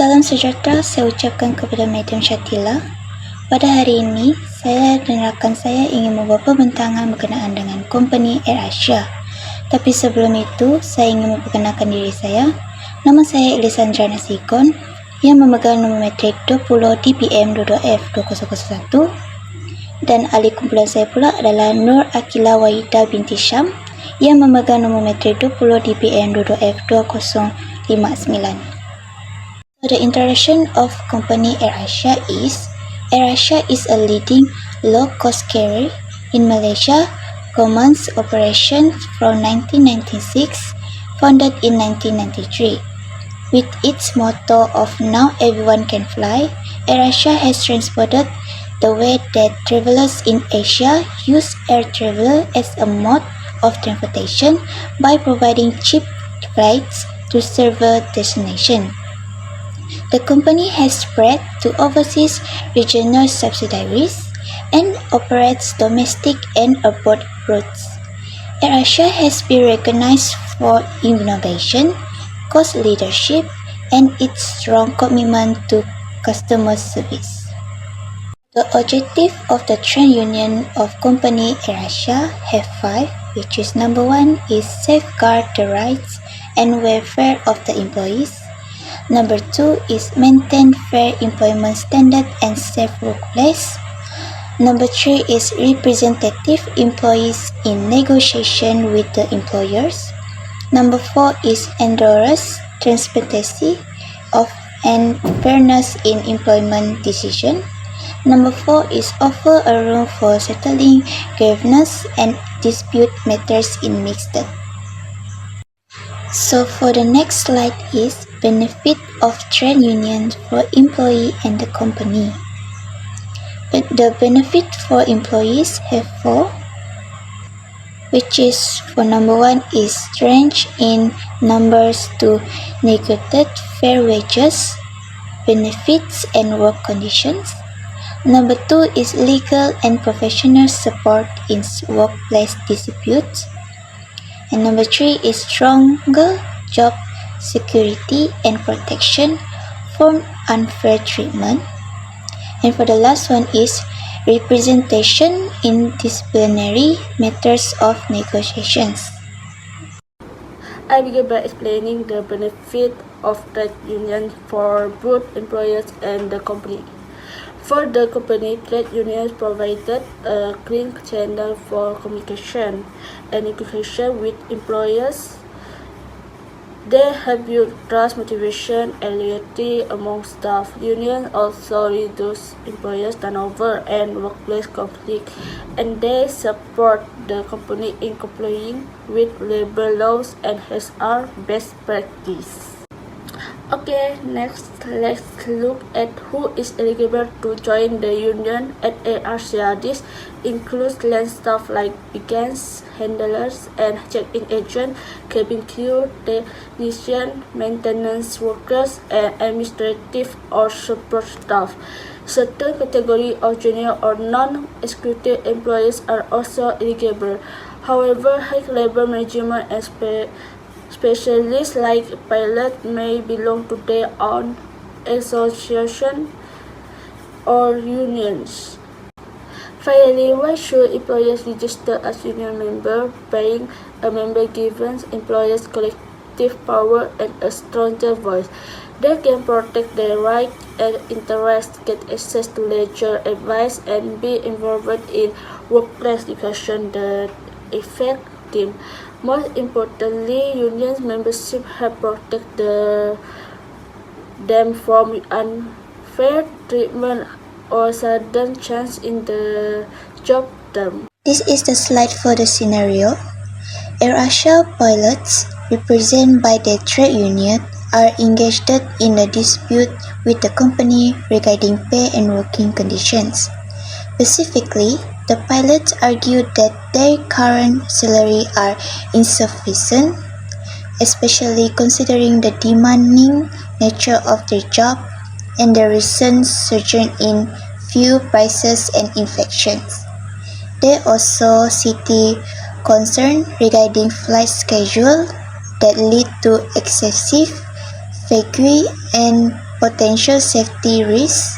Salam sejahtera saya ucapkan kepada Madam Syatila. Pada hari ini, saya dan rakan saya ingin membuat pembentangan berkenaan dengan company AirAsia. Tapi sebelum itu, saya ingin memperkenalkan diri saya. Nama saya Elisandra Nasikon yang memegang nombor metrik 20 DPM50123 dan ahli kumpulan saya pula adalah Nur Akila Wahida binti Syam yang memegang nombor metrik 20 DPM2F2059. The introduction of company AirAsia is a leading low-cost carrier in Malaysia, commenced operation from 1996, founded in 1993. With its motto of "Now everyone can fly," AirAsia has transformed the way that travelers in Asia use air travel as a mode of transportation by providing cheap flights to several destinations. The company has spread to overseas regional subsidiaries and operates domestic and abroad routes. AirAsia has been recognized for innovation, cost leadership, and its strong commitment to customer service. The objective of the trade union of company AirAsia have 5, which is number 1 is safeguard the rights and welfare of the employees. Number 2 is maintain fair employment standard and safe workplace. Number 3 is representative employees in negotiation with the employers. Number 4 is endorse transparency of and fairness in employment decision. Number 4 is offer a room for settling grievances and dispute matters in mixed. So for the next slide is benefit of trade union for employee and the company. But the benefit for employees have 4, which is for number 1 is strength in numbers to negotiate fair wages, benefits and work conditions. Number 2 is legal and professional support in workplace disputes. And number 3 is stronger job security and protection from unfair treatment. And for the last one is representation in disciplinary matters of negotiations. I begin by explaining the benefit of trade union for both employers and the company. For the company, trade unions provided a clean channel for communication and negotiation with employers. They help build trust, motivation, and loyalty among staff. Unions also reduce employers' turnover and workplace conflict, and they support the company in complying with labor laws and HR best practice. Okay, next let's look at who is eligible to join the union at AirAsia. This includes land staff like pickets, handlers, and check-in agents, cabin crew, technician, maintenance workers, and administrative or support staff. Certain categories of junior or non-executive employees are also eligible. However, high labor management and specialists like pilot may belong to their own association or unions. Finally, why should employers register as union member? Being a member gives employers collective power and a stronger voice. They can protect their rights and interests, get access to legal advice, and be involved in workplace discussions that affect them. Most importantly, union membership help protect them from unfair treatment or sudden change in the job term. This is the slide for the scenario. AirAsia pilots, represented by the trade union, are engaged in a dispute with the company regarding pay and working conditions. Specifically, the pilots argued that their current salary are insufficient, especially considering the demanding nature of their job and the recent surge in fuel prices and infections. They also cited concern regarding flight schedule that lead to excessive fatigue and potential safety risks,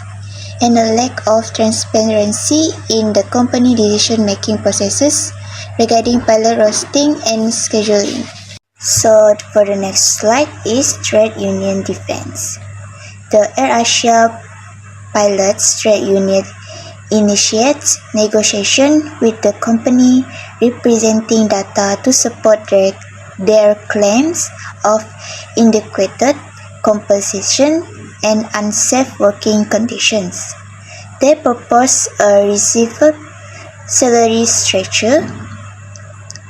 and a lack of transparency in the company decision-making processes regarding pilot roasting and scheduling. So for the next slide is trade union defense. The AirAsia Pilots Trade Union initiates negotiation with the company representing data to support their claims of inadequate compensation and unsafe working conditions. They propose a receivable salary structure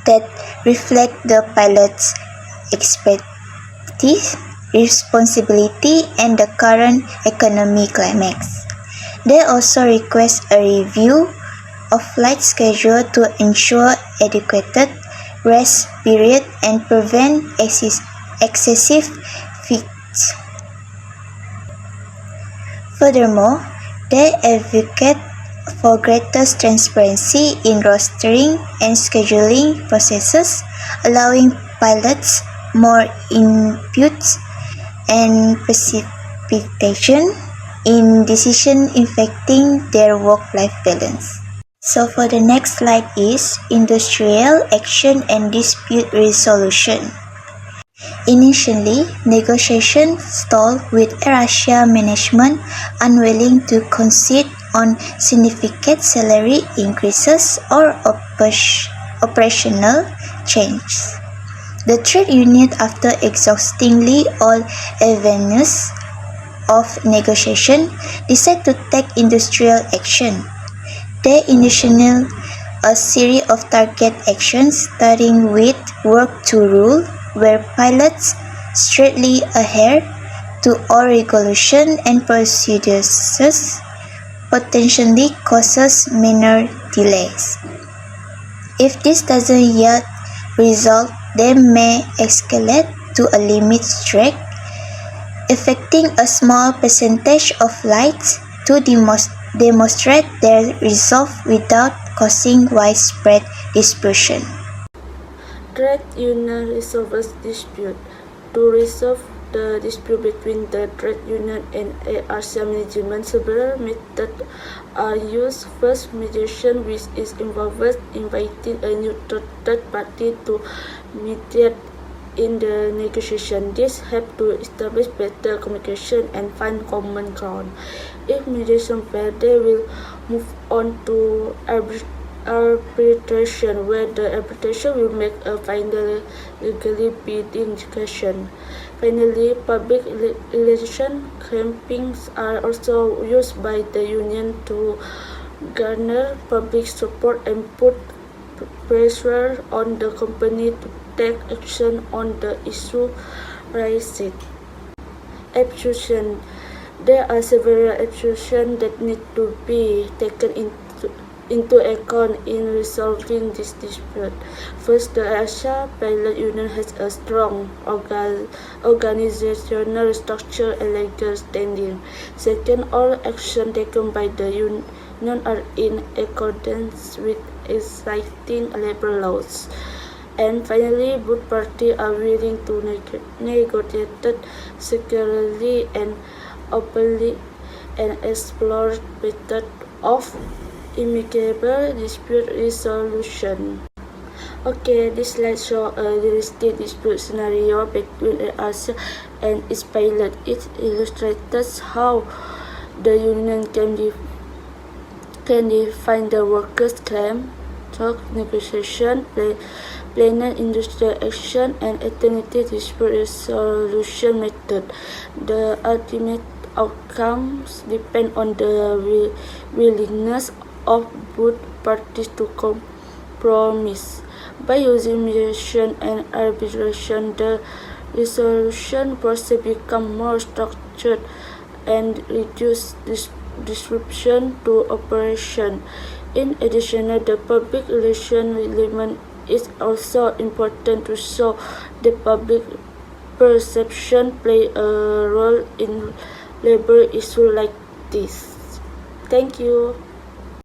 that reflects the pilot's expertise, responsibility, and the current economic climate. They also request a review of flight schedule to ensure adequate rest period and prevent excessive fatigue. Furthermore, they advocate for greater transparency in rostering and scheduling processes, allowing pilots more input and precipitation in decisions affecting their work-life balance. So for the next slide is industrial action and dispute resolution. Initially, negotiations stalled with AirAsia management unwilling to concede on significant salary increases or operational changes. The trade union, after exhausting all avenues of negotiation, decided to take industrial action. They initiated a series of target actions starting with work to rule, where pilots strictly adhere to all regulations and procedures, potentially causes minor delays. If this doesn't yet result, they may escalate to a limit strike, affecting a small percentage of flights to demonstrate their resolve without causing widespread dispersion. Trade union resolves dispute. To resolve the dispute between the trade union and AirAsia management, several methods are used. First, mediation, which involves inviting a neutral third party to mediate in the negotiation. This helps to establish better communication and find common ground. If mediation fails, they will move on to arbitration, where the arbitration will make a final legally binding decision. Finally, public relation campaigns are also used by the union to garner public support and put pressure on the company to take action on the issue raised. Execution. There are several executions that need to be taken into account in resolving this dispute. First, the Asia Pilot Union has a strong organizational structure and legal standing. Second, all actions taken by the union are in accordance with existing labor laws. And finally, both parties are willing to negotiate securely and openly and explore methods of amicable dispute resolution. Okay, this slide shows a realistic dispute scenario between AirAsia and its pilot. It illustrates how the union can define the workers' claim, talk negotiation, planned industrial action, and alternative dispute resolution method. The ultimate outcomes depend on the willingness of both parties to compromise. By using mediation and arbitration, the resolution process becomes more structured and reduce disruption to operation. In addition, the public relation element is also important to show the public perception play a role in labor issues like this. Thank you.